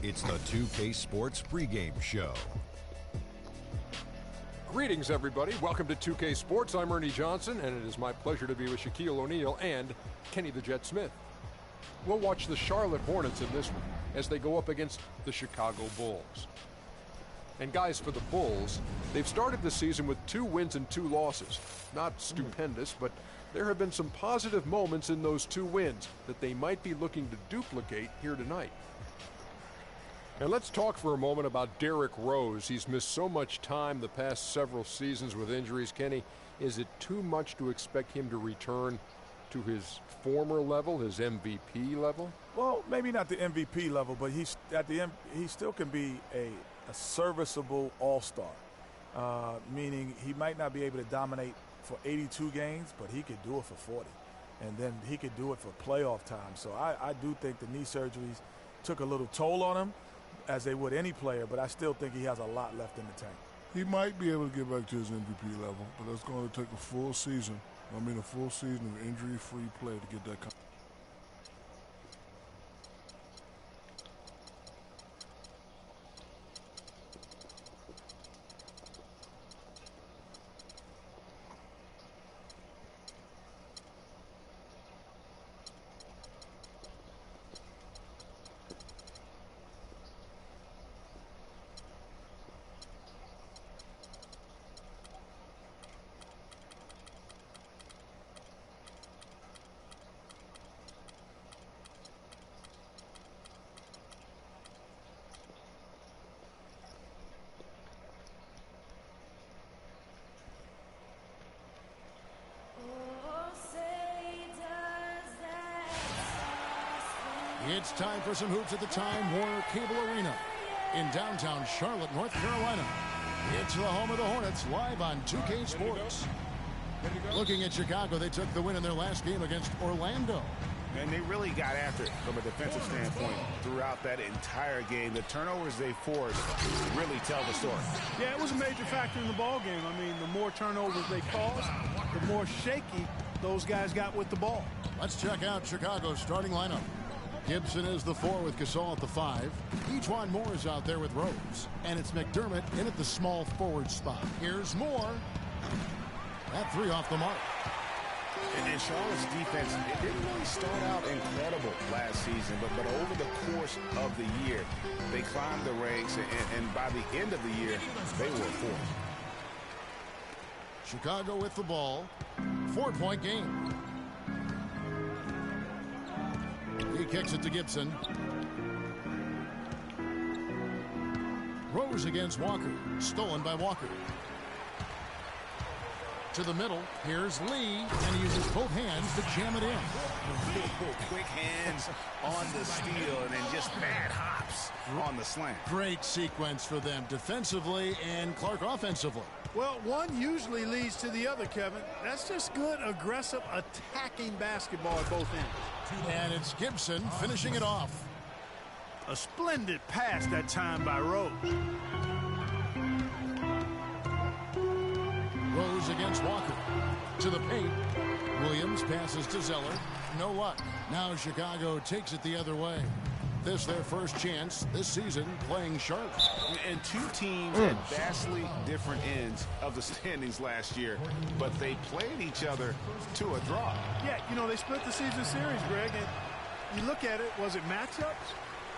It's the 2K Sports pregame show. Greetings, everybody. Welcome to 2K Sports. I'm Ernie Johnson, and it is my pleasure to be with Shaquille O'Neal and Kenny the Jet Smith. We'll watch the Charlotte Hornets in this one as they go up against the Chicago Bulls. And guys, for the Bulls, they've started the season with 2 wins and 2 losses. Not stupendous, but there have been some positive moments in those 2 wins that they might be looking to duplicate here tonight. And let's talk for a moment about Derrick Rose. He's missed so much time the past several seasons with injuries. Kenny, is it too much to expect him to return to his former level, his MVP level? Well, maybe not the MVP level, but he still can be a serviceable all-star, meaning he might not be able to dominate for 82 games, but he could do it for 40, and then he could do it for playoff time. So I do think the knee surgeries took a little toll on him, as they would any player, but I still think he has a lot left in the tank. He might be able to get back to his MVP level, but it's going to take a full season. A full season of injury-free play to get that. It's time for some hoops at the Time Warner Cable Arena in downtown Charlotte, North Carolina. It's the home of the Hornets, live on 2K Sports. Looking at Chicago, they took the win in their last game against Orlando. And they really got after it from a defensive standpoint throughout that entire game. The turnovers they forced really tell the story. Yeah, it was a major factor in the ball game. I mean, the more turnovers they caused, the more shaky those guys got with the ball. Let's check out Chicago's starting lineup. Gibson is the 4 with Gasol at the 5. Ejuan Moore is out there with Rose. And it's McDermott in at the small forward spot. Here's Moore. That 3 off the mark. And Charlotte's defense, it didn't really start out incredible last season, but over the course of the year, they climbed the ranks, and by the end of the year, they were 4th. Chicago with the ball. 4-point game. He kicks it to Gibson. Rose against Walker. Stolen by Walker. To the middle. Here's Lee. And he uses both hands to jam it in. Quick hands on the steal and then just bad hops on the slant. Great sequence for them defensively and Clark offensively. Well, one usually leads to the other, Kevin. That's just good, aggressive, attacking basketball at both ends. And it's Gibson finishing it off. A splendid pass that time by Rose. Rose against Walker. To the paint. Williams passes to Zeller. No luck. Now Chicago takes it the other way. This their first chance this season playing Charlotte. And 2 teams at vastly different ends of the standings last year, but they played each other to a draw. Yeah, you know, they split the season series, Greg, and you look at it, was it matchups?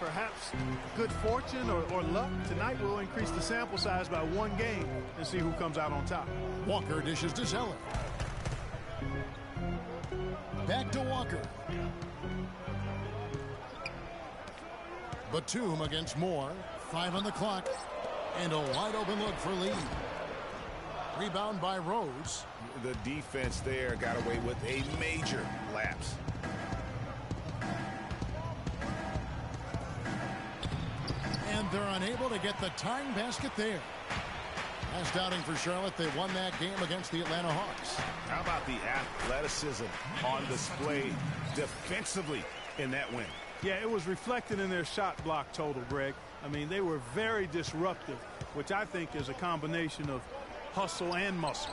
Perhaps good fortune or luck? Tonight we'll increase the sample size by 1 game and see who comes out on top. Walker dishes to Zeller. Back to Walker. Batum against Moore. 5 on the clock. And a wide open look for Lee. Rebound by Rose. The defense there got away with a major lapse. And they're unable to get the tying basket there. Last outing for Charlotte, they won that game against the Atlanta Hawks. How about the athleticism on display defensively in that win? Yeah, it was reflected in their shot block total, Greg. I mean, they were very disruptive, which I think is a combination of hustle and muscle.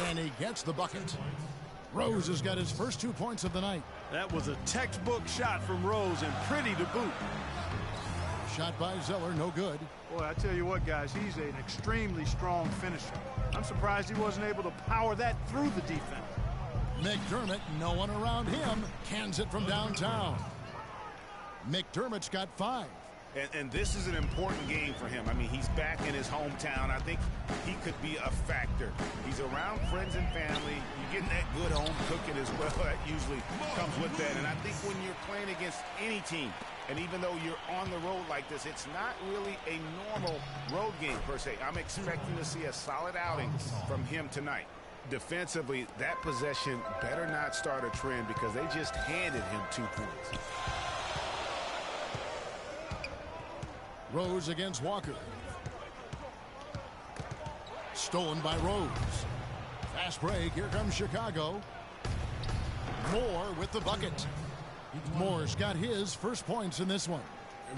And he gets the bucket. Rose has got his first 2 points of the night. That was a textbook shot from Rose and pretty to boot. shot by Zeller, no good. Boy, I tell you what, guys, he's an extremely strong finisher. I'm surprised he wasn't able to power that through the defense. McDermott, no one around him, cans it from downtown. McDermott's got 5. And this is an important game for him. I mean, he's back in his hometown. I think he could be a factor. He's around friends and family. You're getting that good home cooking as well. That usually comes with that. And I think when you're playing against any team, and even though you're on the road like this, it's not really a normal road game per se. I'm expecting to see a solid outing from him tonight. Defensively, that possession better not start a trend because they just handed him 2 points. Rose against Walker. Stolen by Rose. Fast break. Here comes Chicago. Moore with the bucket. Moore's got his first points in this one.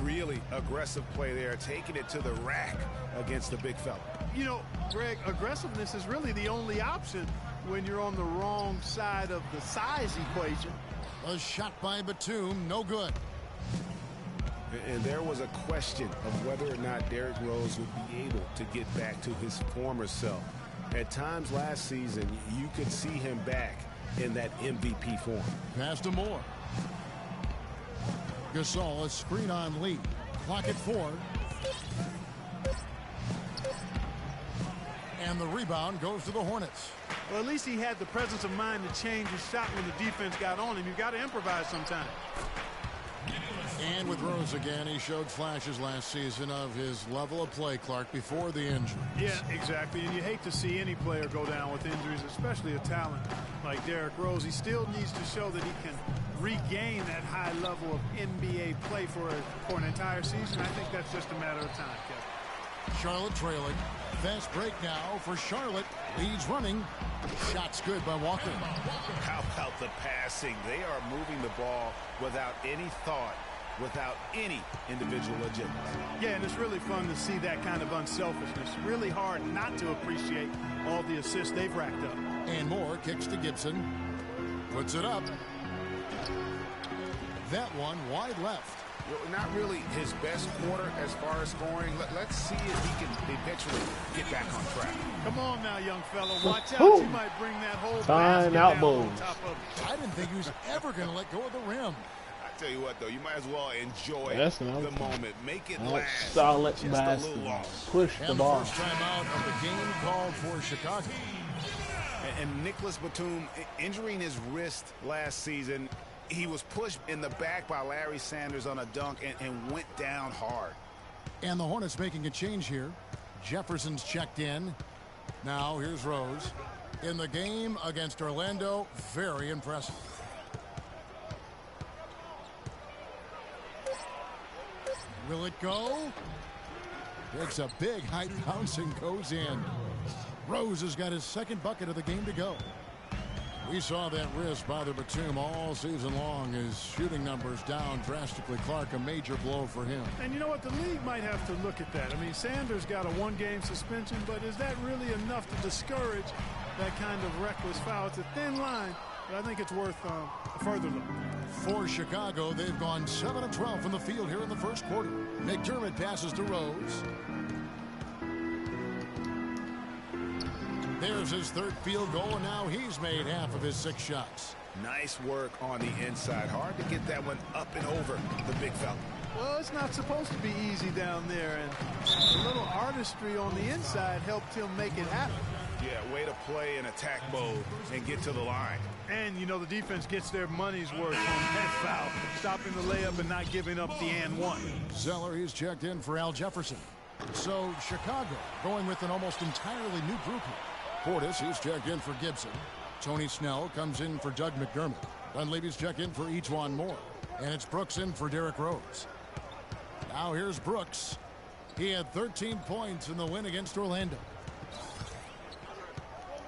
Really aggressive play there, taking it to the rack against the big fella. You know, Greg, aggressiveness is really the only option when you're on the wrong side of the size equation. A shot by Batum, no good. And there was a question of whether or not Derrick Rose would be able to get back to his former self. At times last season, you could see him back in that MVP form. Pass to Moore. Gasol, a screen on Lee. Clock at 4. And the rebound goes to the Hornets. Well, at least he had the presence of mind to change his shot when the defense got on him. You've got to improvise sometimes. And with Rose again, he showed flashes last season of his level of play, Clark, before the injury. Yeah, exactly. And you hate to see any player go down with injuries, especially a talent like Derrick Rose. He still needs to show that he can regain that high level of NBA play for an entire season. I think that's just a matter of time, Kevin. Charlotte trailing. Fast break now for Charlotte. Leads running. Shot's good by Walker. How about the passing? They are moving the ball without any thought, without any individual agenda. Yeah, and it's really fun to see that kind of unselfishness. Really hard not to appreciate all the assists they've racked up. And Moore kicks to Gibson. Puts it up. That one wide left. Well, not really his best quarter as far as scoring. Let's see if he can eventually get back on track. Come on now, young fella. Watch out. You might bring that whole basket down on top of it. I didn't think he was ever going to let go of the rim. I tell you what, though, you might as well enjoy the moment. Make it last solid just basketball. a little longer. Push the And ball. the first time out of the game called for Chicago. And Nicholas Batum injuring his wrist last season. He was pushed in the back by Larry Sanders on a dunk and went down hard. And the Hornets making a change here. Jefferson's checked in. Now here's Rose. In the game against Orlando, very impressive. Will it go? Takes a big height bounce and goes in. Rose has got his second bucket of the game to go. We saw that wrist bother Batum all season long. His shooting numbers down drastically. Clark, a major blow for him. And you know what? The league might have to look at that. I mean, Sanders got a one-game suspension, but is that really enough to discourage that kind of reckless foul? It's a thin line, but I think it's worth a further look. For Chicago, they've gone 7 of 12 from the field here in the first quarter. McDermott passes to Rose. There's his third field goal, and now he's made half of his 6 shots. Nice work on the inside. Hard to get that one up and over the big fella. Well, it's not supposed to be easy down there, and a little artistry on the inside helped him make it happen. Yeah, way to play in attack mode and get to the line. And, you know, the defense gets their money's worth on that foul, stopping the layup and not giving up the and one. Zeller, he's checked in for Al Jefferson. So Chicago going with an almost entirely new group here. Portis, he's checked in for Gibson. Tony Snell comes in for Doug McDermott. Dunleavy's checked in for Ejuan Moore. And it's Brooks in for Derrick Rose. Now here's Brooks. He had 13 points in the win against Orlando.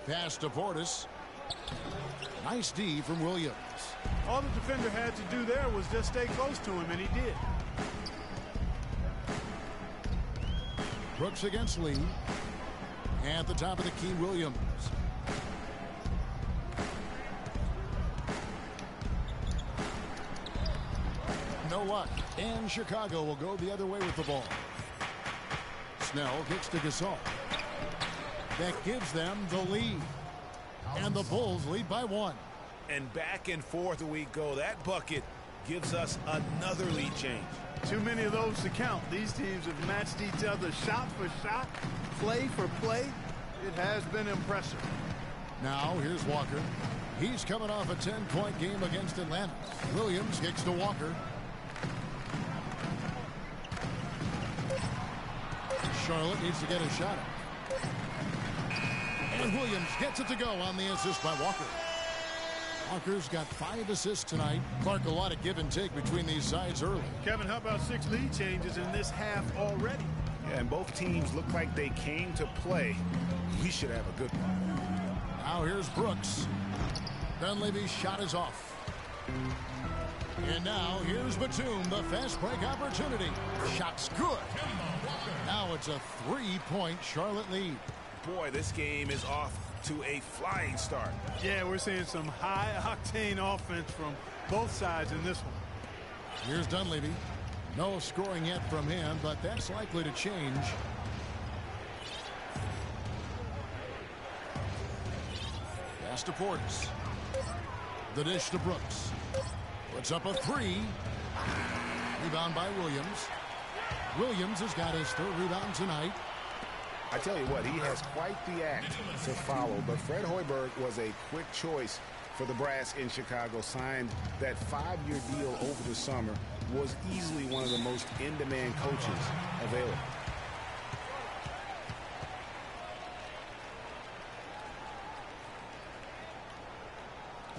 Pass to Portis. Nice D from Williams. All the defender had to do there was just stay close to him, and he did. Brooks against Lee. At the top of the key, Williams. no luck. And Chicago will go the other way with the ball. Snell kicks to Gasol. That gives them the lead. And the Bulls lead by 1. And back and forth we go. That bucket gives us another lead change. Too many of those to count. These teams have matched each other shot for shot, play for play. It has been impressive. Now here's Walker. He's coming off a 10-point game against Atlanta. Williams kicks to Walker. Charlotte needs to get a shot. And Williams gets it to go on the assist by Walker. Walker's got 5 assists tonight. Clark, a lot of give and take between these sides early. Kevin, how about 6 lead changes in this half already? Yeah, and both teams look like they came to play. We should have a good one. Now here's Brooks. Dunleavy's shot is off. And now here's Batum, the fast break opportunity. Shot's good. Now it's a 3-point Charlotte lead. Boy, this game is off to a flying start. Yeah, we're seeing some high-octane offense from both sides in this one. Here's Dunleavy. No scoring yet from him, but that's likely to change. Pass to Portis. The dish to Brooks. Puts up a 3. Rebound by Williams. Williams has got his 3rd rebound tonight. I tell you what, he has quite the act to follow, but Fred Hoiberg was a quick choice for the brass in Chicago. Signed that 5-year deal over the summer. Was easily one of the most in-demand coaches available.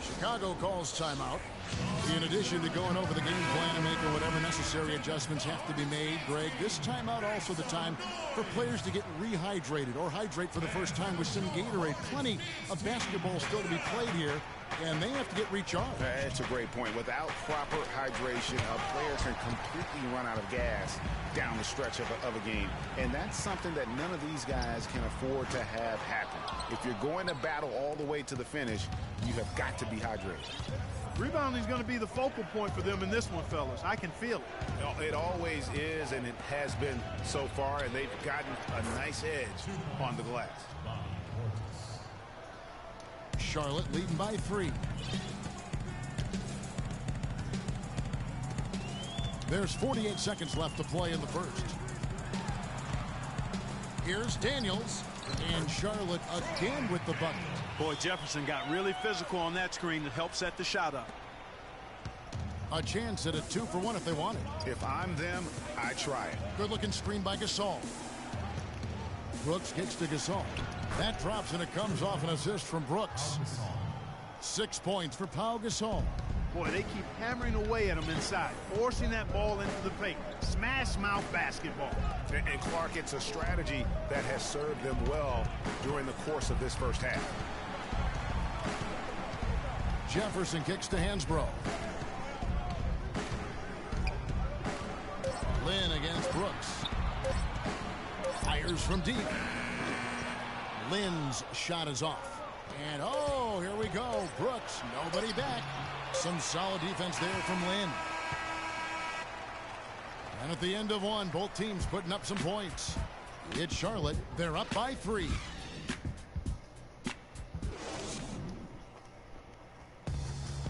Chicago calls timeout. In addition to going over the game plan and making whatever necessary adjustments have to be made, Greg, this timeout also the time for players to get rehydrated or hydrate for the first time with some Gatorade. Plenty of basketball still to be played here, and they have to get recharged. That's a great point. Without proper hydration, a player can completely run out of gas down the stretch of a game. And that's something that none of these guys can afford to have happen. If you're going to battle all the way to the finish, you have got to be hydrated. Rebounding is going to be the focal point for them in this one, fellas. I can feel it. It always is, and it has been so far, and they've gotten a nice edge on the glass. Charlotte leading by 3. There's 48 seconds left to play in the first. Here's Daniels, and Charlotte again with the bucket. Boy, Jefferson got really physical on that screen to help set the shot up. A chance at a 2-for-1 if they want it. If I'm them, I try it. Good-looking screen by Gasol. Brooks kicks to Gasol. That drops, and it comes off an assist from Brooks. 6 points for Pau Gasol. Boy, they keep hammering away at him inside, forcing that ball into the paint. Smash mouth basketball. And Clark, it's a strategy that has served them well during the course of this first half. Jefferson kicks to Hansbrough. Lynn against Brooks. Fires from deep. Lynn's shot is off. And oh, here we go. Brooks, nobody back. Some solid defense there from Lynn. And at the end of one, both teams putting up some points. It's Charlotte. They're up by 3.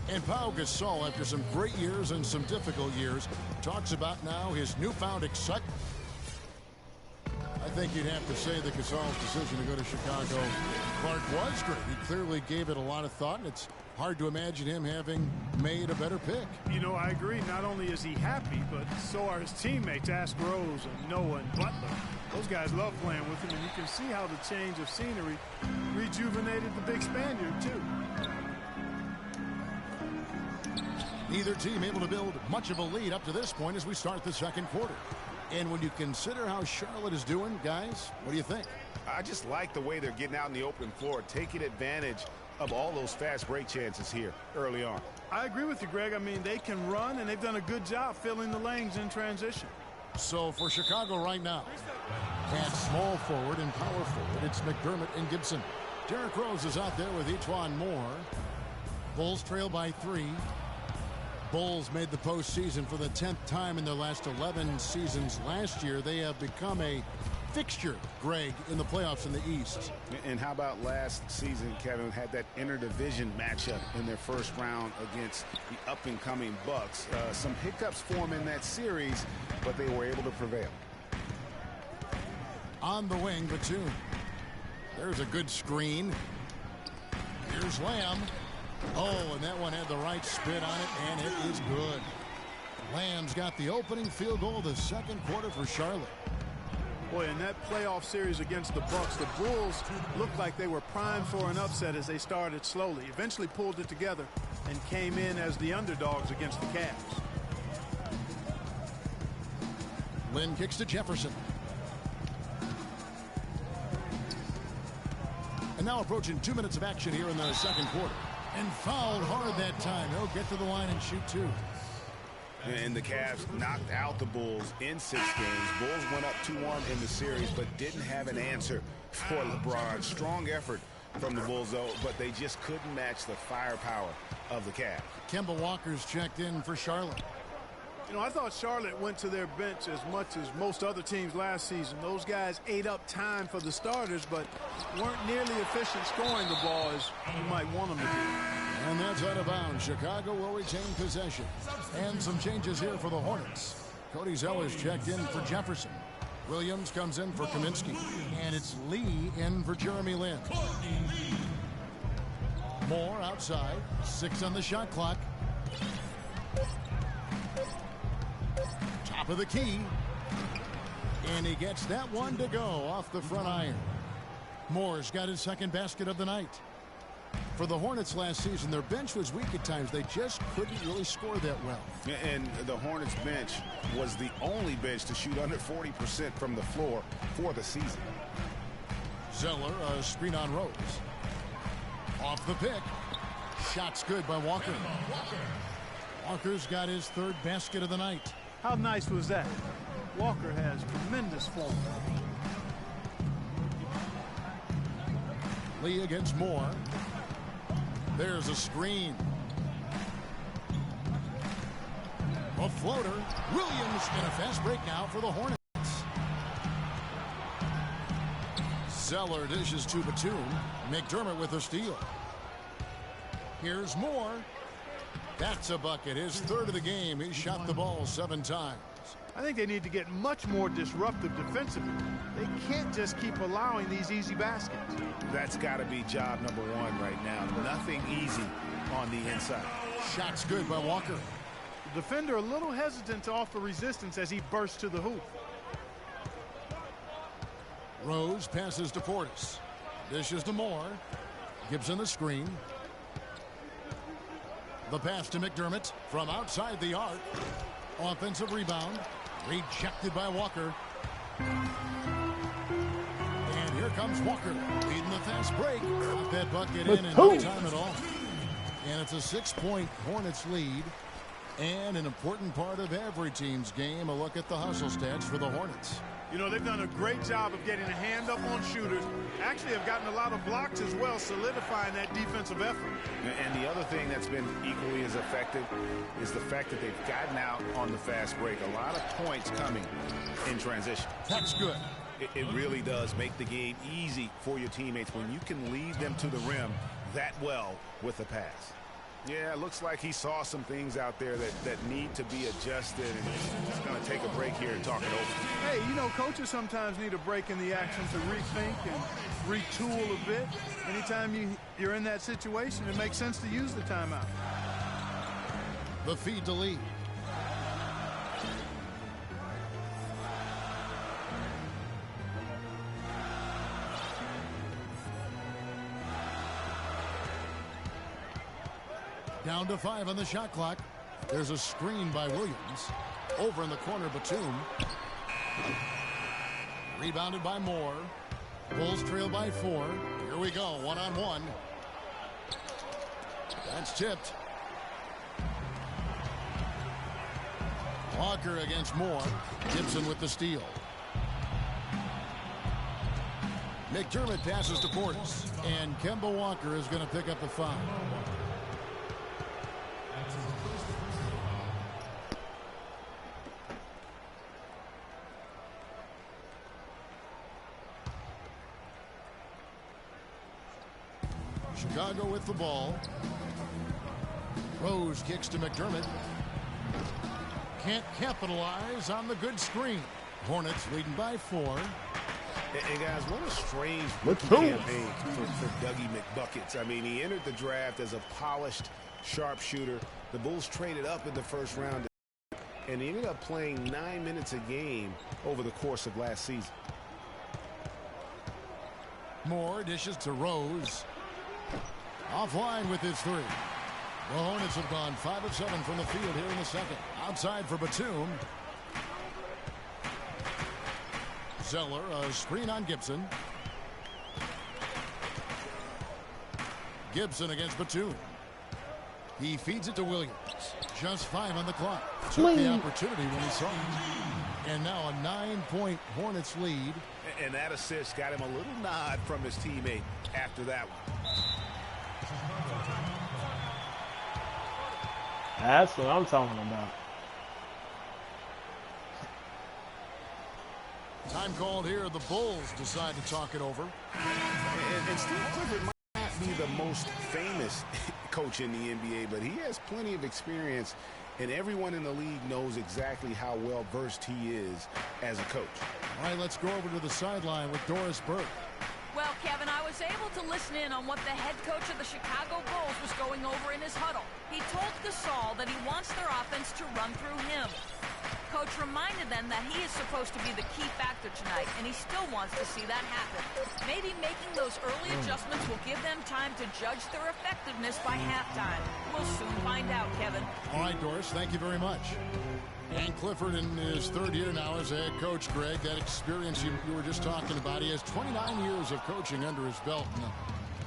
And Pau Gasol, after some great years and some difficult years, talks about now his newfound excitement. I think you'd have to say that Gasol's decision to go to Chicago, Clark, was great. He clearly gave it a lot of thought, and it's hard to imagine him having made a better pick. You know, I agree. Not only is he happy, but so are his teammates, Ask Rose and Noah and Butler. Those guys love playing with him, and you can see how the change of scenery rejuvenated the big Spaniard, too. Neither team able to build much of a lead up to this point as we start the second quarter. And when you consider how Charlotte is doing, guys, what do you think? I just like the way they're getting out in the open floor, taking advantage of all those fast break chances here early on. I agree with you, Greg. I mean, they can run, and they've done a good job filling the lanes in transition. So for Chicago right now, at small forward and power forward, it's McDermott and Gibson. Derrick Rose is out there with Etuan Moore. Bulls trail by 3. Bulls made the postseason for the 10th time in their last 11 seasons. Last year, they have become a fixture, Greg, in the playoffs in the East. And how about last season, Kevin, had that interdivision matchup in their first round against the up-and-coming Bucks. Some hiccups form in that series, but they were able to prevail. On the wing, Batum. There's a good screen. Here's Lamb. Oh, and that one had the right spin on it, and it is good. Lamb's got the opening field goal of the second quarter for Charlotte. Boy, in that playoff series against the Bucks, the Bulls looked like they were primed for an upset as they started slowly, eventually pulled it together, and came in as the underdogs against the Cavs. Lynn kicks to Jefferson. And now approaching 2 minutes of action here in the second quarter. And fouled hard that time. He'll get to the line and shoot two. And the Cavs knocked out the Bulls in 6 games. Bulls went up 2-1 in the series, but didn't have an answer for LeBron. Strong effort from the Bulls, though, but they just couldn't match the firepower of the Cavs. Kemba Walker's checked in for Charlotte. You know, I thought Charlotte went to their bench as much as most other teams last season. Those guys ate up time for the starters, but weren't nearly efficient scoring the ball as you might want them to be. And that's out of bounds. Chicago will retain possession. And some changes here for the Hornets. Cody Zeller's checked in for Jefferson. Williams comes in for Kaminsky. And it's Lee in for Jeremy Lin. Moore outside. 6 on the shot clock. Top of the key. And he gets that one to go off the front iron. Moore's got his second basket of the night. For the Hornets last season, their bench was weak at times. They just couldn't really score that well. And the Hornets bench was the only bench to shoot under 40% from the floor for the season. Zeller, a screen on Rose. Off the pick. Shot's good by Walker. Walker's got his third basket of the night. How nice was that? Walker has tremendous form. Lee against Moore. There's a screen. A floater. Williams in a fast break now for the Hornets. Zeller dishes to Batum. McDermott with a steal. Here's Moore. That's a bucket. His third of the game. He shot the ball 7 times. I think they need to get much more disruptive defensively. They can't just keep allowing these easy baskets. That's got to be job number 1 right now. Nothing easy on the inside. Shot's good by Walker. The defender a little hesitant to offer resistance as he bursts to the hoop. Rose passes to Portis. Dishes to Moore. Gibson the screen. The pass to McDermott from outside the arc. Offensive rebound. Rejected by Walker. And here comes Walker leading the fast break. Got that bucket in no time at all. And it's a 6-point Hornets lead. And an important part of every team's game, a look at the hustle stats for the Hornets. You know, they've done a great job of getting a hand up on shooters. Actually have gotten a lot of blocks as well, solidifying that defensive effort. And the other thing that's been equally as effective is the fact that they've gotten out on the fast break. A lot of points coming in transition. That's good. It really does make the game easy for your teammates when you can lead them to the rim that well with a pass. Yeah, it looks like he saw some things out there that need to be adjusted, and he's going to take a break here and talk it over. Hey, you know, coaches sometimes need a break in the action to rethink and retool a bit. Anytime you're in that situation, it makes sense to use the timeout. The feed to Lee. Down to 5 on the shot clock. There's a screen by Williams. Over in the corner, Batum. Rebounded by Moore. Bulls trail by 4. Here we go, 1-on-1. That's tipped. Walker against Moore. Gibson with the steal. McDermott passes to Portis. And Kemba Walker is going to pick up the foul. Chicago with the ball. Rose kicks to McDermott. Can't capitalize on the good screen. Hornets leading by 4. And guys, what a strange rookie campaign for Dougie McBuckets. I mean, he entered the draft as a polished sharpshooter. The Bulls traded up in the first round, and he ended up playing 9 minutes a game over the course of last season. Moore dishes to Rose. Offline with his 3. The Hornets have gone 5 of 7 from the field here in the second. Outside for Batum. Zeller, a screen on Gibson. Gibson against Batum. He feeds it to Williams. Just 5 on the clock. Took the opportunity when he saw it. And now a 9-point Hornets lead. And that assist got him a little nod from his teammate after that one. That's what I'm talking about. Time called here. The Bulls decide to talk it over. And Steve Clifford might not be the most famous coach in the NBA, but he has plenty of experience, and everyone in the league knows exactly how well versed he is as a coach. All right, let's go over to the sideline with Doris Burke. Well, Kevin, I was able to listen in on what the head coach of the Chicago Bulls was going over in his huddle. He told Gasol that he wants their offense to run through him. Coach reminded them that he is supposed to be the key factor tonight, and he still wants to see that happen. Maybe making those early adjustments will give them time to judge their effectiveness by halftime. We'll soon find out, Kevin. All right, Doris, thank you very much. And Clifford in his 3rd year now as a head coach, Greg. That experience you were just talking about, he has 29 years of coaching under his belt.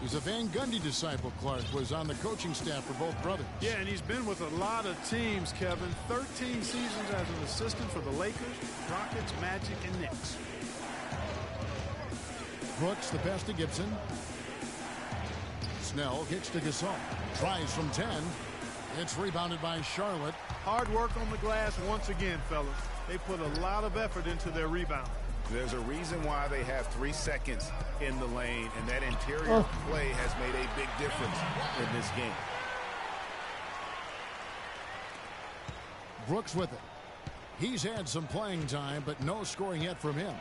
He's a Van Gundy disciple. Clark was on the coaching staff for both brothers. Yeah, and he's been with a lot of teams, Kevin. 13 seasons as an assistant for the Lakers, Rockets, Magic, and Knicks. Brooks, the pass to Gibson. Snell kicks to Gasol. Tries from 10. It's rebounded by Charlotte. Hard work on the glass once again, fellas. They put a lot of effort into their rebound. There's a reason why they have 3 seconds in the lane, and that interior play has made a big difference in this game. Brooks with it. He's had some playing time, but no scoring yet from him.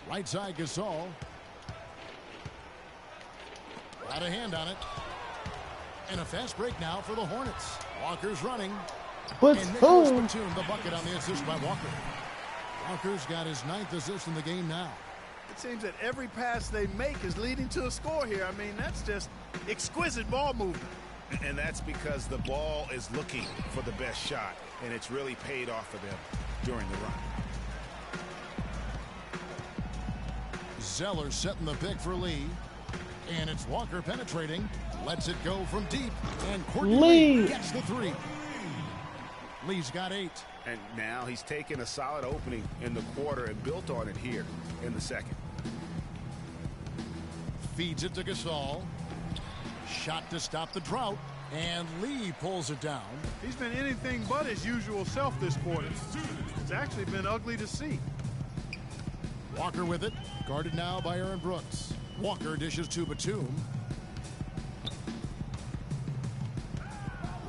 Right side, Gasol. Got a hand on it. And a fast break now for the Hornets. Walker's running. But and Nicholas Batum, the bucket on the assist by Walker. Walker's got his 9th assist in the game now. It seems that every pass they make is leading to a score here. I mean, that's just exquisite ball movement. And that's because the ball is looking for the best shot, and it's really paid off for them during the run. Zeller setting the pick for Lee. And it's Walker penetrating. Lets it go from deep. And Courtney Lee gets the 3. Lee's got 8. And now he's taken a solid opening in the quarter and built on it here in the second. Feeds it to Gasol. Shot to stop the drought. And Lee pulls it down. He's been anything but his usual self this quarter. It's actually been ugly to see. Walker with it. Guarded now by Aaron Brooks. Walker dishes to Batum.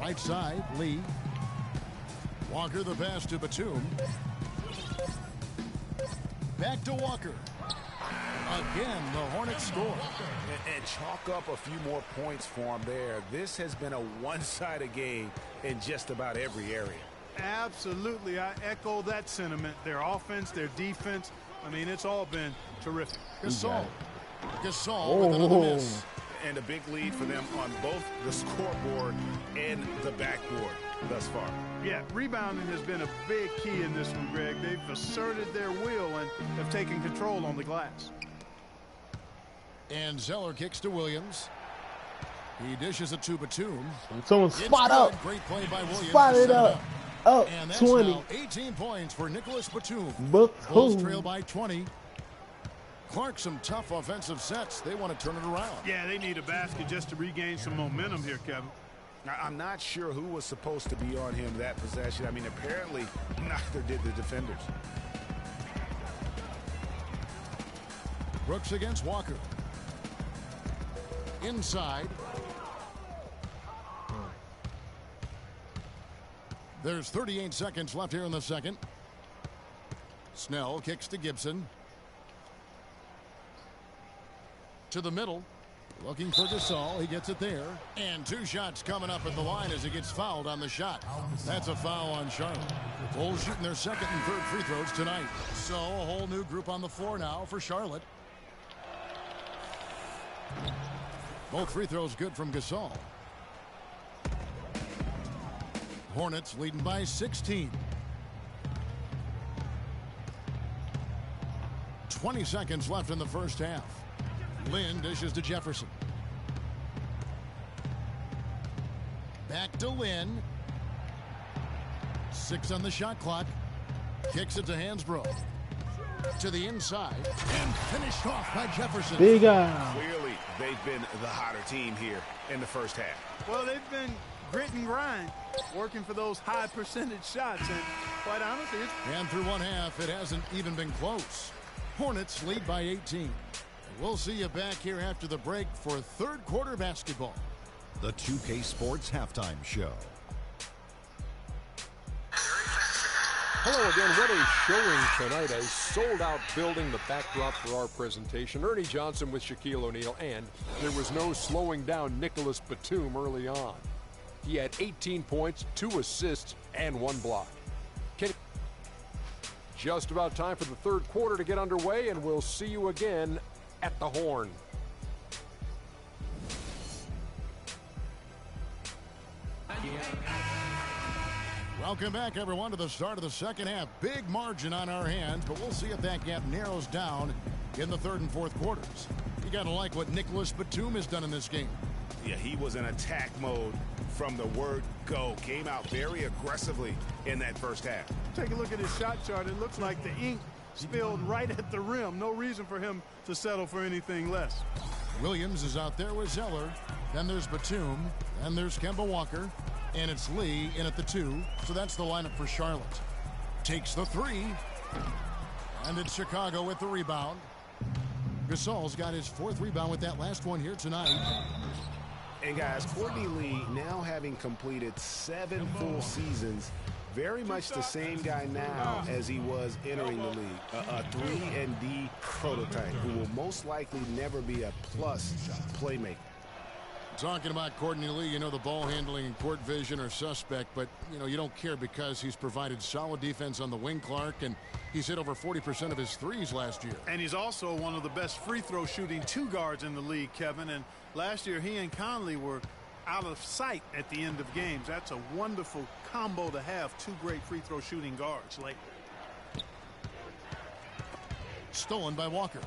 Right side, Lee. Walker the pass to Batum. Back to Walker. Again, the Hornets score. And chalk up a few more points for him there. This has been a one-sided game in just about every area. Absolutely. I echo that sentiment. Their offense, their defense. I mean, it's all been terrific. Gasol with another miss. And a big lead for them on both the scoreboard and the backboard thus far. Yeah, rebounding has been a big key in this one, Greg. They've asserted their will and have taken control on the glass. And Zeller kicks to Williams. He dishes it to Batum. Someone spot up. Great play by Williams. Spot it up. Up and that's 20. now 18 points for Nicholas Batum. Bulls trail by 20. Clark, some tough offensive sets. They want to turn it around. Yeah, they need a basket just to regain some momentum here, Kevin. Now, I'm not sure who was supposed to be on him that possession. I mean, apparently neither did the defenders. Brooks against Walker. Inside. There's 38 seconds left here in the second. Snell kicks to Gibson. To the middle. Looking for Gasol. He gets it there. And 2 shots coming up at the line as he gets fouled on the shot. That's a foul on Charlotte. Bulls shooting their second and third free throws tonight. So a whole new group on the floor now for Charlotte. Both free throws good from Gasol. Hornets leading by 16. 20 seconds left in the first half. Lynn dishes to Jefferson. Back to Lynn. 6 on the shot clock. Kicks it to Hansbrough. To the inside. And finished off by Jefferson. Big Clearly, they've been the hotter team here in the first half. Well, they've been grit and grind, working for those high percentage shots. And quite honestly, and through one half, it hasn't even been close. Hornets lead by 18. We'll see you back here after the break for third quarter basketball. The 2K Sports Halftime Show. Hello again. What a showing tonight. A sold-out building, the backdrop for our presentation. Ernie Johnson with Shaquille O'Neal, and there was no slowing down Nicholas Batum early on. He had 18 points, 2 assists, and 1 block. Just about time for the third quarter to get underway, and we'll see you again at the Horn. Welcome back, everyone, to the start of the second half. Big margin on our hands, but we'll see if that gap narrows down in the third and fourth quarters. You got to like what Nicholas Batum has done in this game. Yeah, he was in attack mode from the word go. Came out very aggressively in that first half. take a look at his shot chart. It looks like the ink spilled right at the rim. No reason for him to settle for anything less. Williams is out there with Zeller. Then there's Batum. Then there's Kemba Walker. And it's Lee in at the 2. So that's the lineup for Charlotte. Takes the 3. And it's Chicago with the rebound. Gasol's got his 4th rebound with that last one here tonight. And guys, Courtney Lee now having completed 7 full seasons, very much the same guy now as he was entering the league. A 3-and-D prototype who will most likely never be a plus playmaker. Talking about Courtney Lee, you know the ball handling and court vision are suspect, but you don't care because he's provided solid defense on the wing, Clark, and he's hit over 40% of his threes last year. And he's also one of the best free throw shooting 2 guards in the league, Kevin. And last year he and Conley were out of sight at the end of games. That's a wonderful combo to have 2 great free throw shooting guards late. Stolen by Walker.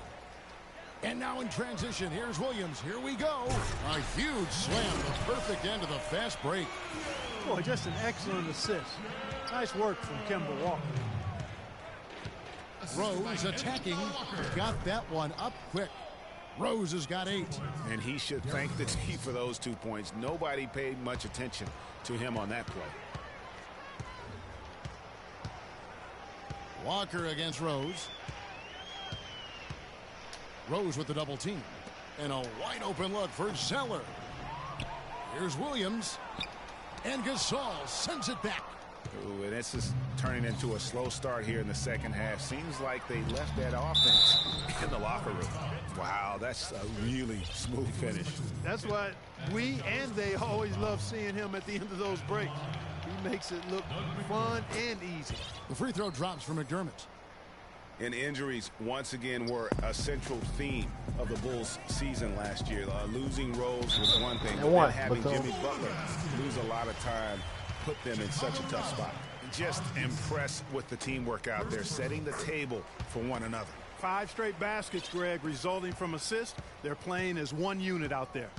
And now in transition, here's Williams. Here we go. A huge slam, the perfect end of the fast break. Boy, just an excellent assist. Nice work from Kemba Walker. Rose attacking. Got that one up quick. Rose has got 8. And he should thank the team for those 2 points. Nobody paid much attention to him on that play. Walker against Rose. Rose with the double team. And a wide open look for Zeller. Here's Williams. And Gasol sends it back. Ooh, and this is turning into a slow start here in the second half. Seems like they left that offense in the locker room. Wow, that's a really smooth finish. That's why we and they always love seeing him at the end of those breaks. He makes it look fun and easy. The free throw drops for McDermott. And injuries once again were a central theme of the Bulls season last year. Losing Rose was one thing, but then having Jimmy Butler lose a lot of time put them in such a tough spot. Just impressed with the teamwork out there, setting the table for one another. 5 straight baskets, Greg, resulting from assists. They're playing as one unit out there.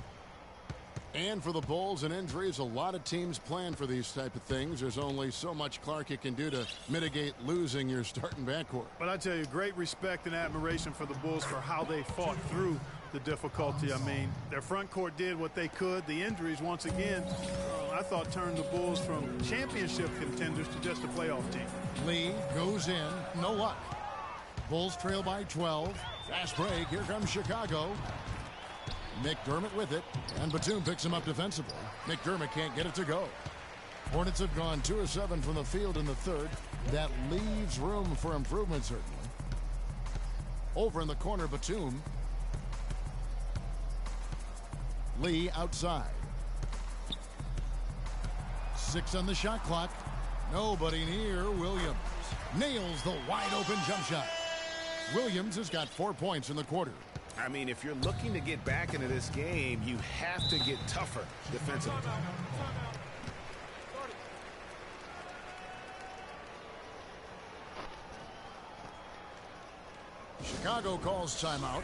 And for the Bulls and injuries, a lot of teams plan for these type of things. There's only so much Clark you can do to mitigate losing your starting backcourt. But I tell you, great respect and admiration for the Bulls for how they fought through the difficulty. I mean, their front court did what they could. The injuries, once again, I thought turned the Bulls from championship contenders to just a playoff team. Lee goes in, no luck. Bulls trail by 12. Fast break. Here comes Chicago. McDermott with it. And Batum picks him up defensively. McDermott can't get it to go. Hornets have gone 2 of 7 from the field in the third. That leaves room for improvement, certainly. Over in the corner, Batum. Lee outside. 6 on the shot clock. Nobody near Williams. Nails the wide open jump shot. Williams has got 4 points in the quarter. I mean, if you're looking to get back into this game, you have to get tougher defensively. Chicago calls timeout.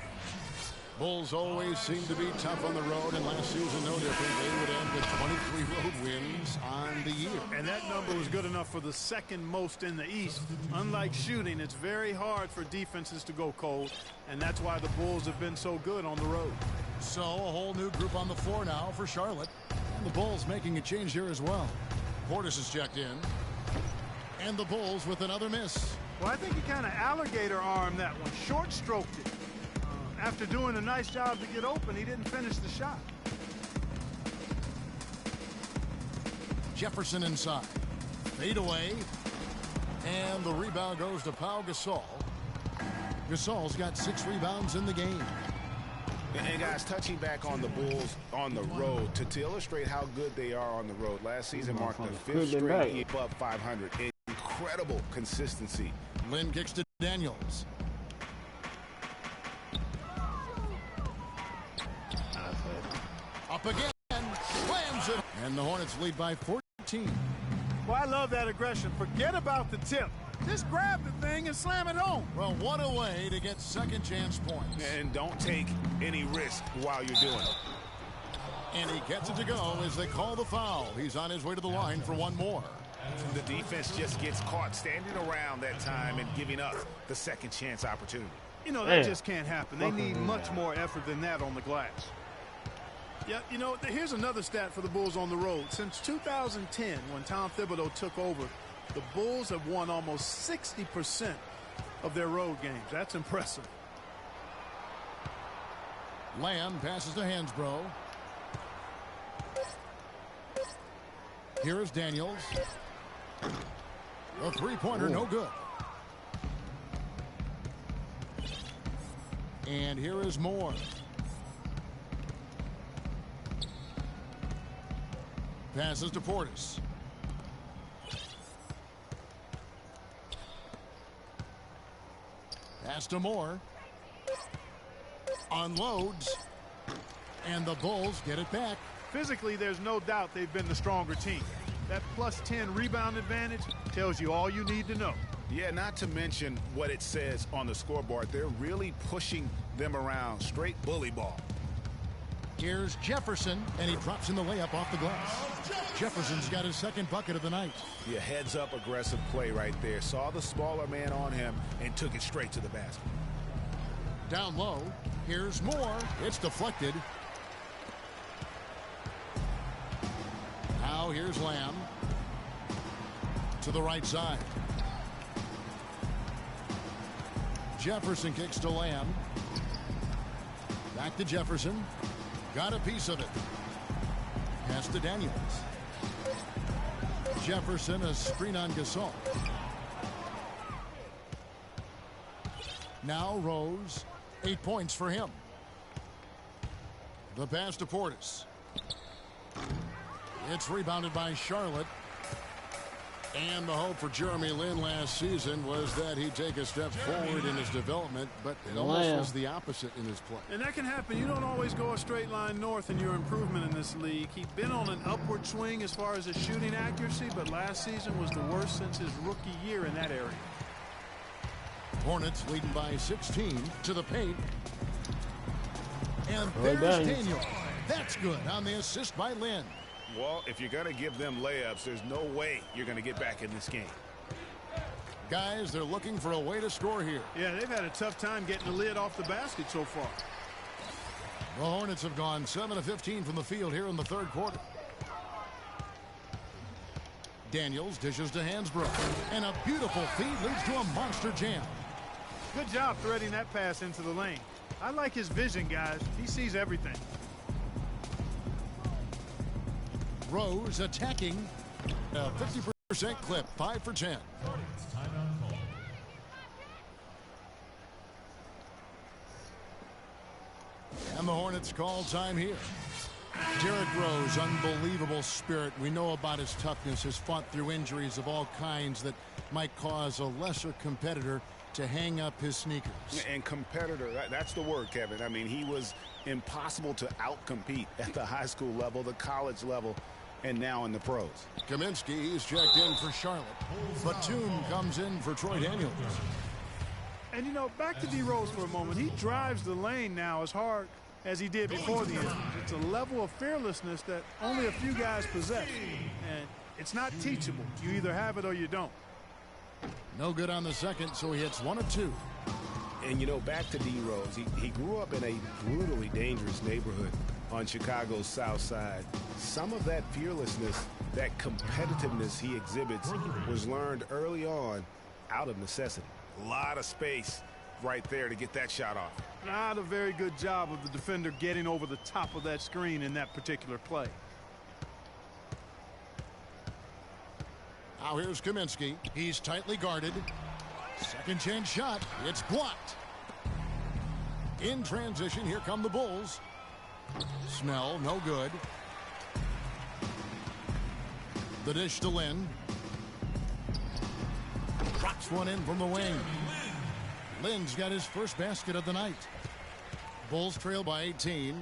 Bulls always seem to be tough on the road, and last season no different. They would end with 23 road wins on the year. And that number was good enough for the second most in the East. Unlike shooting, it's very hard for defenses to go cold, and that's why the Bulls have been so good on the road. So a whole new group on the floor now for Charlotte. And the Bulls making a change here as well. Portis is checked in. And the Bulls with another miss. Well, I think he kind of alligator armed that one, short stroked it. After doing a nice job to get open, he didn't finish the shot. Jefferson inside. Fade away. And the rebound goes to Pau Gasol. Gasol's got 6 rebounds in the game. And guys, touching back on the Bulls on the road, to illustrate how good they are on the road. Last season marked the 5th straight above 500. Incredible consistency. Lynn kicks to Daniels. Up again. Slams it. And the Hornets lead by 14. Well, I love that aggression. Forget about the tip. Just grab the thing and slam it home. Well, what a way to get second chance points. And don't take any risk while you're doing it. And he gets it to go as they call the foul. He's on his way to the line for one more. The defense just gets caught standing around that time and giving up the second chance opportunity. You know, that just can't happen. They need much more effort than that on the glass. Yeah, you know, here's another stat for the Bulls on the road. Since 2010, when Tom Thibodeau took over, the Bulls have won almost 60% of their road games. That's impressive. Lamb passes to Hansbrough. Here is Daniels. A three-pointer, no good. And here is Moore. Passes to Portis. Pass to Moore. Unloads. And the Bulls get it back. Physically, there's no doubt they've been the stronger team. That plus 10 rebound advantage tells you all you need to know. Yeah, not to mention what it says on the scoreboard. They're really pushing them around. Straight bully ball. Here's Jefferson, and he drops in the layup off the glass. Jefferson's got his second bucket of the night. Yeah, heads up aggressive play right there. Saw the smaller man on him and took it straight to the basket. Down low, here's Moore. It's deflected. Now here's Lamb. To the right side. Jefferson kicks to Lamb. Back to Jefferson. Got a piece of it. Pass to Daniels. Jefferson, a screen on Gasol. Now Rose. 8 points for him. The pass to Portis. It's rebounded by Charlotte. And the hope for Jeremy Lin last season was that he'd take a step forward in his development, but it almost was the opposite in his play. And that can happen. You don't always go a straight line north in your improvement in this league. He's been on an upward swing as far as his shooting accuracy, but last season was the worst since his rookie year in that area. Hornets leading by 16 to the paint. And there's Daniel. That's good on the assist by Lin. Well, if you're going to give them layups, there's no way you're going to get back in this game. Guys, they're looking for a way to score here. Yeah, they've had a tough time getting the lid off the basket so far. The Hornets have gone 7 of 15 from the field here in the third quarter. Daniels dishes to Hansbrough. And a beautiful feed leads to a monster jam. Good job threading that pass into the lane. I like his vision, guys. He sees everything. Rose attacking. A 50% clip, 5 for 10. And the Hornets call time here. Derrick Rose, unbelievable spirit. We know about his toughness, has fought through injuries of all kinds that might cause a lesser competitor to hang up his sneakers. And competitor, that's the word, Kevin. I mean, he was impossible to outcompete at the high school level, the college level, and now in the pros. Kaminsky is checked in for Charlotte. Batum comes in for Troy Daniels. And, you know, back to D. Rose for a moment. He drives the lane now as hard as he did before the injury. It's a level of fearlessness that only a few guys possess. And it's not teachable. You either have it or you don't. No good on the second, so he hits 1 of 2. And, you know, back to D. Rose, he grew up in a brutally dangerous neighborhood on Chicago's South Side. Some of that fearlessness, that competitiveness he exhibits was learned early on out of necessity. A lot of space right there to get that shot off. Not a very good job of the defender getting over the top of that screen in that particular play. Now here's Kaminsky. He's tightly guarded. Second chance shot. It's blocked. In transition, here come the Bulls. Snell, no good. The dish to Lynn. Drops one in from the wing. Lynn's got his first basket of the night. Bulls trail by 18.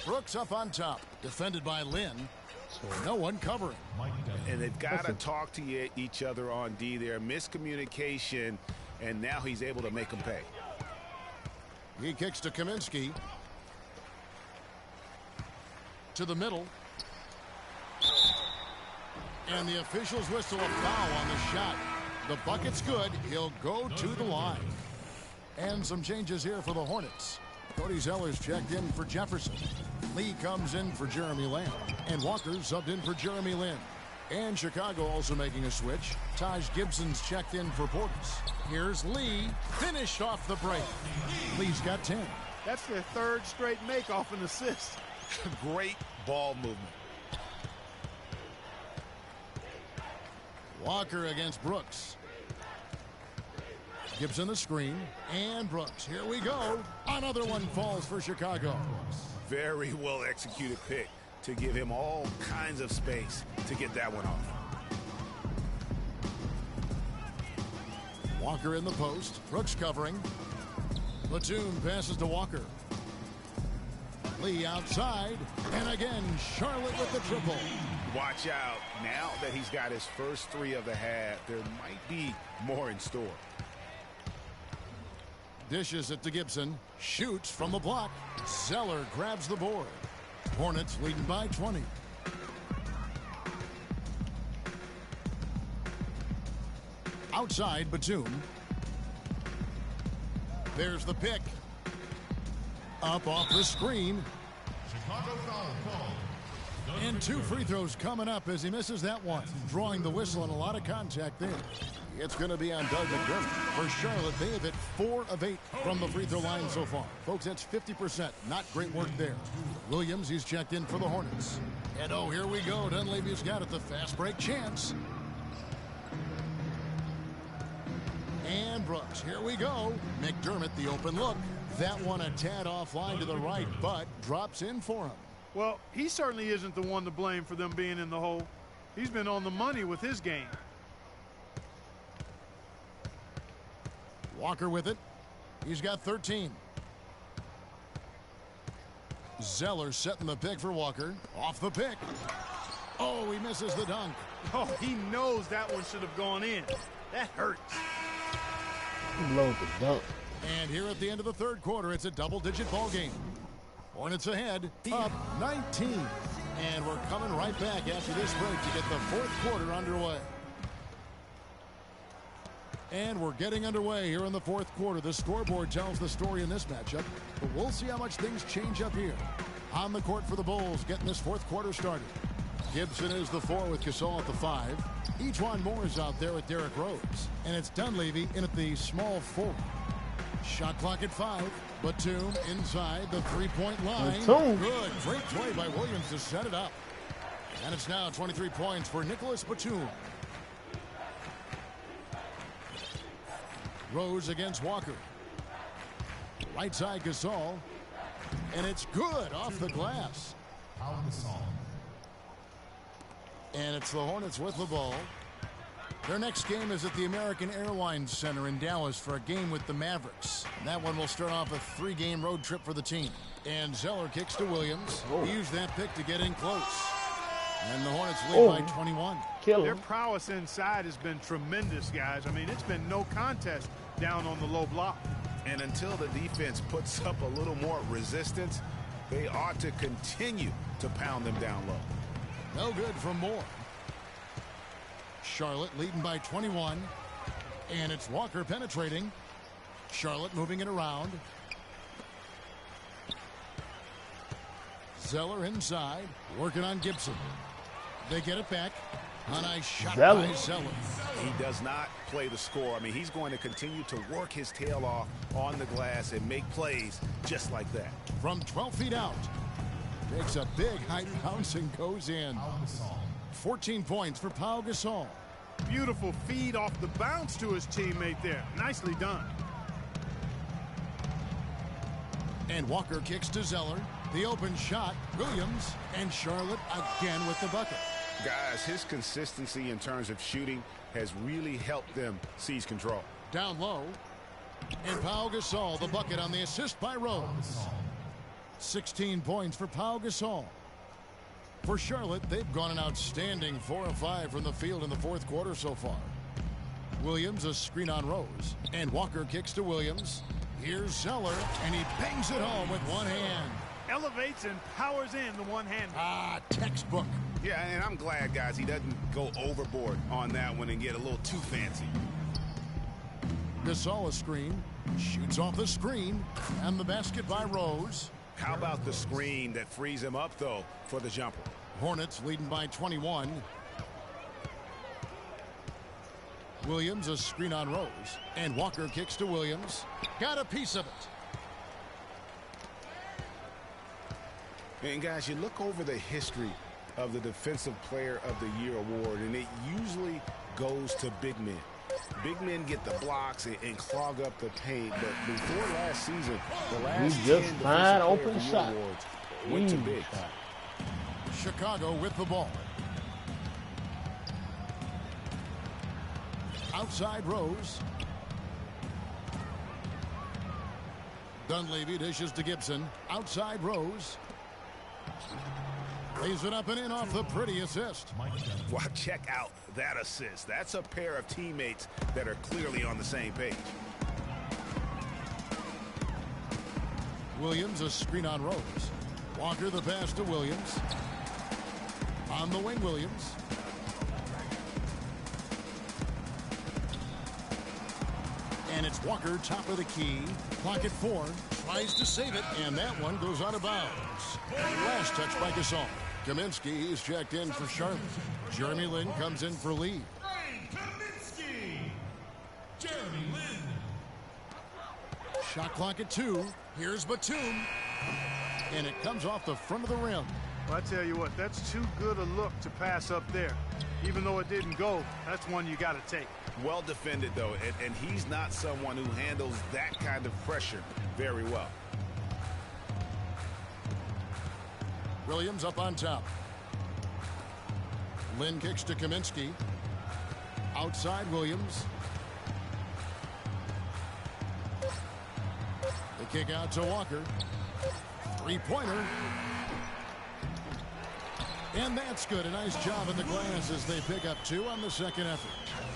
Brooks up on top. Defended by Lynn. No one covering. And they've got to talk to each other on D there. Miscommunication, and now he's able to make them pay. He kicks to Kaminsky. To the middle. And the officials whistle a foul on the shot. The bucket's good. He'll go to the line. And some changes here for the Hornets. Cody Zeller's checked in for Jefferson. Lee comes in for Jeremy Lamb. And Walker subbed in for Jeremy Lin. And Chicago also making a switch. Taj Gibson's checked in for Portis. Here's Lee. Finished off the break. Lee's got 10. That's their third straight make off an assist. Great ball movement. Walker against Brooks. Gibson the screen. And Brooks. Here we go. Another one falls for Chicago. Very well executed pick to give him all kinds of space to get that one off. Walker in the post. Brooks covering. Batum passes to Walker. Lee outside. And again, Charlotte with the triple. Watch out. Now that he's got his first 3 of the half, there might be more in store. Dishes it to Gibson. Shoots from the block. Zeller grabs the board. Hornets leading by 20. Outside, Batum. There's the pick. Up off the screen. And 2 free throws coming up as he misses that one. Drawing the whistle and a lot of contact there. It's going to be on Doug McDermott. For Charlotte, they have hit 4 of 8 from the free throw line so far. Folks, that's 50%. Not great work there. Williams, he's checked in for the Hornets. And oh, here we go. Dunleavy's got it, the fast break chance. And Brooks, here we go. McDermott, the open look. That one a tad offline to the right, but drops in for him. Well, he certainly isn't the one to blame for them being in the hole. He's been on the money with his game. Walker with it. He's got 13. Zeller setting the pick for Walker. Off the pick. Oh, he misses the dunk. Oh, he knows that one should have gone in. That hurts. Blow the dunk. And here at the end of the third quarter, it's a double-digit ball game. Hornets ahead, up 19. And we're coming right back after this break to get the fourth quarter underway. And we're getting underway here in the fourth quarter. The scoreboard tells the story in this matchup, but we'll see how much things change up here. On the court for the Bulls, getting this fourth quarter started. Gibson is the 4 with Gasol at the 5. Ejuan Moore is out there with Derrick Rose. And it's Dunleavy in at the small 4. Shot clock at 5. Batum inside the three-point line. Batum. Good. Great play by Williams to set it up. And it's now 23 points for Nicholas Batum. Rose against Walker. Right side Gasol. And it's good off the glass. And it's the Hornets with the ball. Their next game is at the American Airlines Center in Dallas for a game with the Mavericks. And that one will start off a 3-game road trip for the team. And Zeller kicks to Williams. He used that pick to get in close. And the Hornets lead by 21. Their prowess inside has been tremendous, guys. I mean, it's been no contest down on the low block. And until the defense puts up a little more resistance, they ought to continue to pound them down low. No good from Moore. Charlotte leading by 21. And it's Walker penetrating. Charlotte moving it around. Zeller inside, working on Gibson. They get it back. A nice shot by Zeller. He does not play the score. I mean, he's going to continue to work his tail off on the glass and make plays just like that. From 12 feet out. Takes a big height bounce and goes in. 14 points for Pau Gasol. Beautiful feed off the bounce to his teammate there. Nicely done. And Walker kicks to Zeller. The open shot, Williams, and Charlotte again with the bucket. Guys, his consistency in terms of shooting has really helped them seize control. Down low. And Pau Gasol, the bucket on the assist by Rose. 16 points for Pau Gasol. For Charlotte, they've gone an outstanding 4 of 5 from the field in the fourth quarter so far. Williams, a screen on Rose. And Walker kicks to Williams. Here's Zeller, and he bangs it home with one hand. Elevates and powers in the one hand. Textbook. Yeah, and I'm glad, guys, he doesn't go overboard on that one and get a little too fancy. Gasol a screen. Shoots off the screen. And the basket by Rose. How about the screen that frees him up, though, for the jumper? Hornets leading by 21. Williams a screen on Rose. And Walker kicks to Williams. Got a piece of it. And, guys, you look over the history of the Defensive Player of the Year award, and it usually goes to big men. Big men get the blocks and clog up the paint, but before last season, the last 10 just find open shot. Awards went to big. Chicago with the ball. Outside Rose. Dunleavy dishes to Gibson. Outside Rose. Lays it up and in off the pretty assist. Well, check out that assist. That's a pair of teammates that are clearly on the same page. Williams a screen on Rose. Walker the pass to Williams. On the wing, Williams. And it's Walker, top of the key. Clock at 4. Tries to save it, and that one goes out of bounds. Last touch by Gasol. Kaminsky is checked in for Charlotte. Jeremy Lin comes in for Lee. Jeremy Lin. Shot clock at 2. Here's Batum. And it comes off the front of the rim. Well, I tell you what, that's too good a look to pass up there. Even though it didn't go, that's one you got to take. Well defended, though, and he's not someone who handles that kind of pressure very well. Williams up on top. Lynn kicks to Kaminsky. Outside Williams. The kick out to Walker. Three-pointer. And that's good. A nice job in the glass as they pick up 2 on the second effort.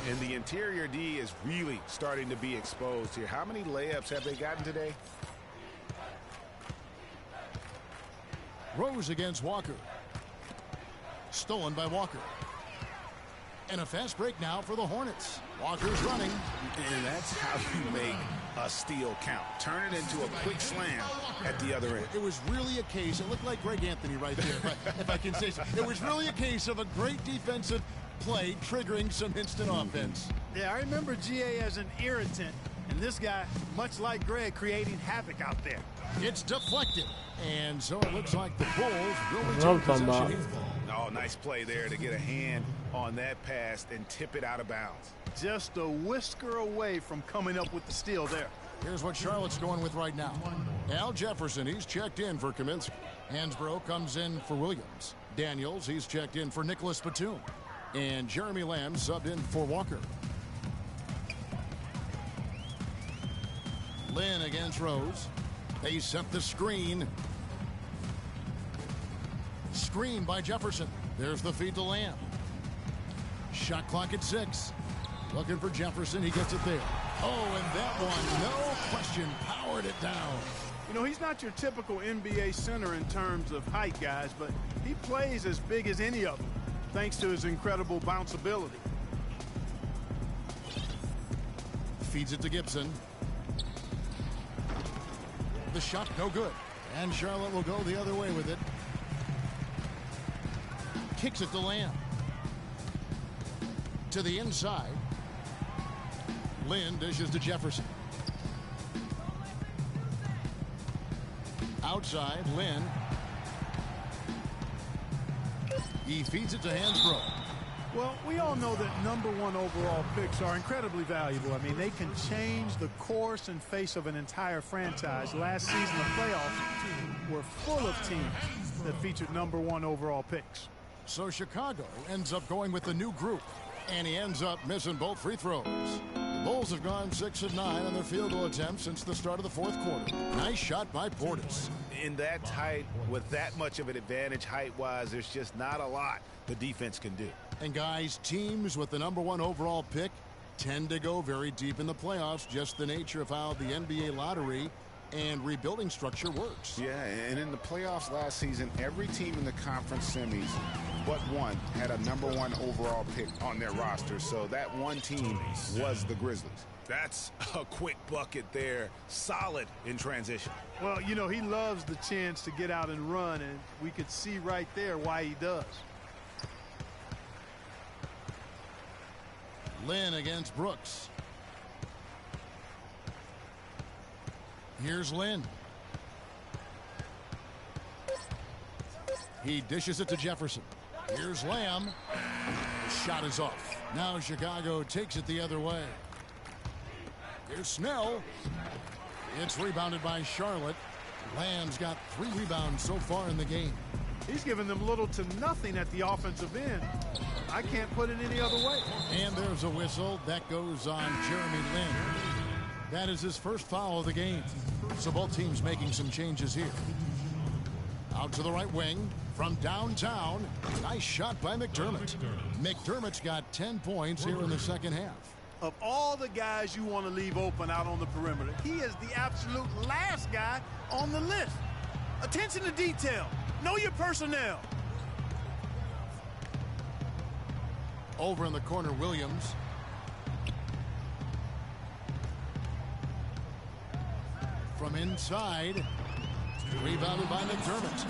And the interior D is really starting to be exposed here. How many layups have they gotten today? Rose against Walker. Stolen by Walker. And a fast break now for the Hornets. Walker's running. And that's how you make a steal count. Turn it into a quick slam at the other end. It was really a case, it looked like Greg Anthony right there, if I can say so. It was really a case of a great defensive play triggering some instant offense. Yeah, I remember GA as an irritant, and this guy, much like Greg, creating havoc out there. It's deflected, and so it looks like the Bulls will retain possession. Oh, nice play there to get a hand on that pass and tip it out of bounds. Just a whisker away from coming up with the steal there. Here's what Charlotte's going with right now. Al Jefferson, he's checked in for Kaminsky. Hansbrough comes in for Williams. Daniels, he's checked in for Nicholas Batum. And Jeremy Lamb subbed in for Walker. Lynn against Rose. They set the screen. Screen by Jefferson. There's the feed to Lamb. Shot clock at 6. Looking for Jefferson. He gets it there. Oh, and that one, no question, powered it down. You know, he's not your typical NBA center in terms of height, guys, but he plays as big as any of them, thanks to his incredible bounceability. Feeds it to Gibson. The shot, no good. And Charlotte will go the other way with it. Kicks it to Lamb. To the inside. Lynn dishes to Jefferson. Outside, Lynn. He feeds it to Hansbrough. Well, we all know that #1 overall picks are incredibly valuable. I mean, they can change the course and face of an entire franchise. Last season, the playoffs were full of teams that featured #1 overall picks. So Chicago ends up going with the new group, and he ends up missing both free throws. The Bulls have gone 6 of 9 on their field goal attempts since the start of the fourth quarter. Nice shot by Portis. In that tight, with that much of an advantage height-wise, there's just not a lot the defense can do. And guys, teams with the #1 overall pick tend to go very deep in the playoffs, just the nature of how the NBA lottery and rebuilding structure works. Yeah, and in the playoffs last season, every team in the conference semis but one had a #1 overall pick on their roster, so that one team was the Grizzlies. That's a quick bucket there, solid in transition. Well, you know, he loves the chance to get out and run, and we could see right there why he does. Lynn against Brooks. Here's Lynn. He dishes it to Jefferson. Here's Lamb. The shot is off. Now Chicago takes it the other way. Here's Snell. It's rebounded by Charlotte. Lamb's got 3 rebounds so far in the game. He's given them little to nothing at the offensive end. I can't put it any other way. And there's a whistle that goes on Jeremy Lin. That is his first foul of the game. So both teams making some changes here. Out to the right wing from downtown. Nice shot by McDermott. McDermott's got 10 points here in the second half. Of all the guys you want to leave open out on the perimeter, he is the absolute last guy on the list. Attention to detail. Know your personnel. Over in the corner, Williams. From inside. Rebounded by McDermott.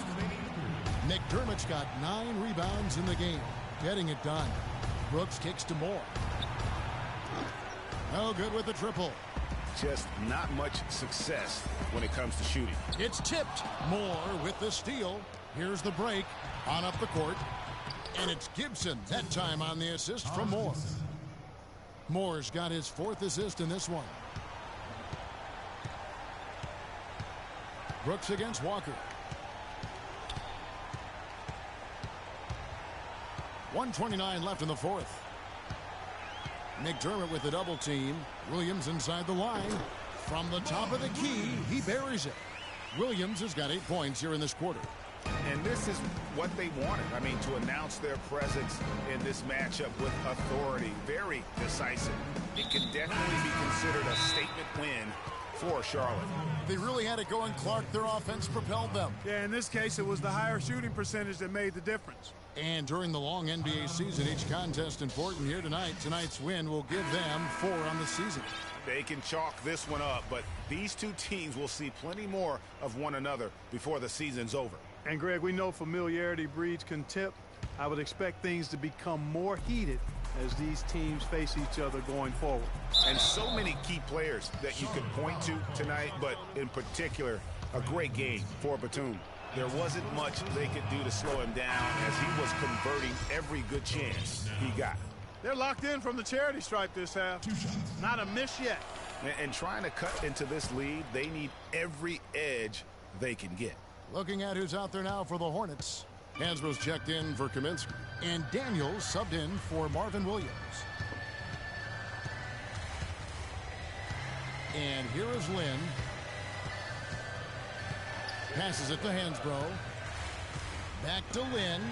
McDermott's got 9 rebounds in the game. Getting it done. Brooks kicks to Moore. No good with the triple. Just not much success when it comes to shooting. It's tipped. Moore with the steal. Here's the break. On up the court. And it's Gibson, that time on the assist from Moore. Moore's got his 4th assist in this one. Brooks against Walker. 1:29 left in the 4th. McDermott with the double team. Williams inside the line. From the top of the key, he buries it. Williams has got 8 points here in this quarter. And this is what they wanted. I mean, to announce their presence in this matchup with authority. Very decisive. It can definitely be considered a statement win for Charlotte. They really had it going, Clark. Their offense propelled them. Yeah, in this case, it was the higher shooting percentage that made the difference. And during the long NBA season, each contest important. Here tonight. Tonight's win will give them 4 on the season. They can chalk this one up, but these two teams will see plenty more of one another before the season's over. And, Greg, we know familiarity breeds contempt. I would expect things to become more heated as these teams face each other going forward. And so many key players that you could point to tonight, but in particular, a great game for Batum. There wasn't much they could do to slow him down as he was converting every good chance he got. They're locked in from the charity stripe this half. Not a miss yet. And trying to cut into this lead, they need every edge they can get. Looking at who's out there now for the Hornets. Hansbrough's checked in for Kaminsky. And Daniels subbed in for Marvin Williams. And here is Lynn. Passes it to Hansbrough. Back to Lynn.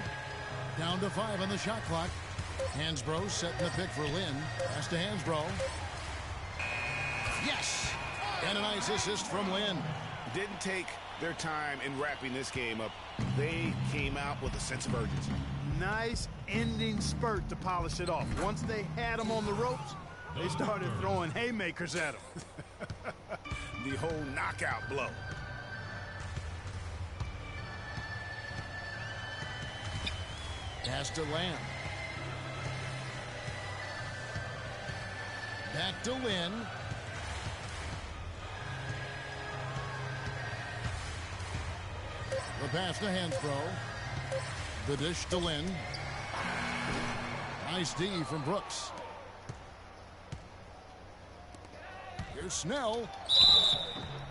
Down to 5 on the shot clock. Hansbrough setting the pick for Lynn. Pass to Hansbrough. Yes! And a nice assist from Lynn. Didn't take their time in wrapping this game up. They came out with a sense of urgency. Nice ending spurt to polish it off. Once they had him on the ropes, they started throwing haymakers at him. The whole knockout blow. Pass to Lamb. Back to Lynn. The pass to Hansbrough. The dish to Lynn. Nice D from Brooks. Here's Snell.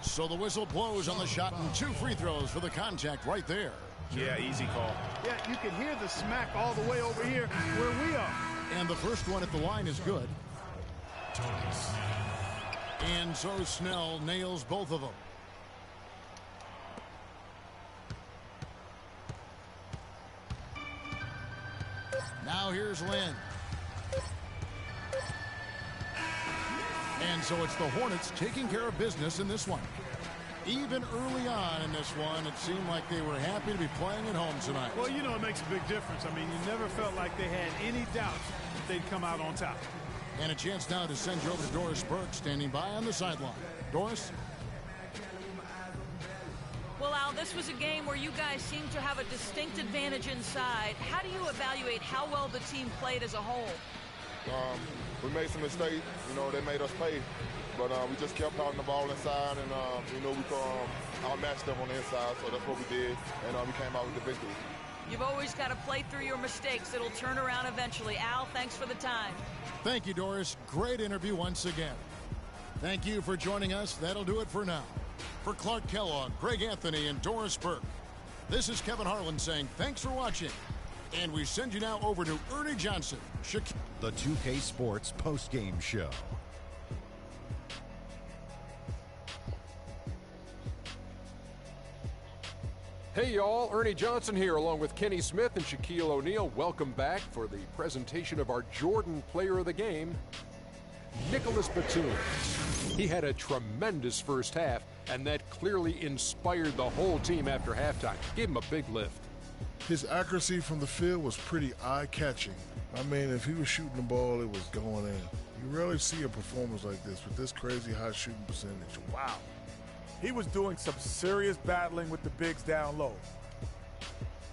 So the whistle blows on the shot and 2 free throws for the contact right there. Yeah, easy call. Yeah, you can hear the smack all the way over here where we are. And the first one at the line is good. And so Snell nails both of them. Now here's Lynn. And so it's the Hornets taking care of business in this one. Even early on in this one, it seemed like they were happy to be playing at home tonight. Well, you know, it makes a big difference. I mean, you never felt like they had any doubts that they'd come out on top. And a chance now to send you over to Doris Burke, standing by on the sideline. Doris? Well, Al, this was a game where you guys seemed to have a distinct advantage inside. How do you evaluate how well the team played as a whole? We made some mistakes. You know, they made us pay. But we just kept holding the ball inside, and, you know, we outmatched them on the inside, so that's what we did, and we came out with the victory. You've always got to play through your mistakes. It'll turn around eventually. Al, thanks for the time. Thank you, Doris. Great interview once again. Thank you for joining us. That'll do it for now. For Clark Kellogg, Greg Anthony, and Doris Burke, this is Kevin Harlan saying thanks for watching. And we send you now over to Ernie Johnson. The 2K Sports postgame show. Hey y'all, Ernie Johnson here along with Kenny Smith and Shaquille O'Neal. Welcome back for the presentation of our Jordan Player of the Game, Nicholas Batum. He had a tremendous first half, and that clearly inspired the whole team after halftime. Gave him a big lift. His accuracy from the field was pretty eye-catching. I mean, if he was shooting the ball, it was going in. You rarely see a performance like this with this crazy high shooting percentage. Wow. He was doing some serious battling with the bigs down low.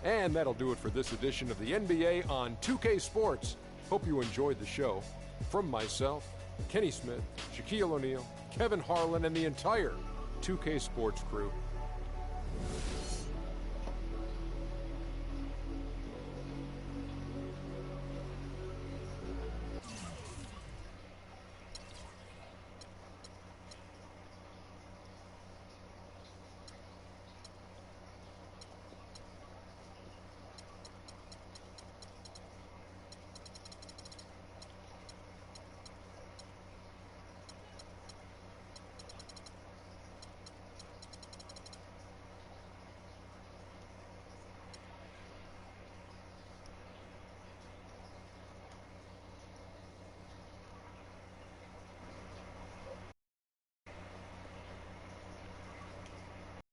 And that'll do it for this edition of the NBA on 2K Sports. Hope you enjoyed the show. From myself, Kenny Smith, Shaquille O'Neal, Kevin Harlan, and the entire 2K Sports crew,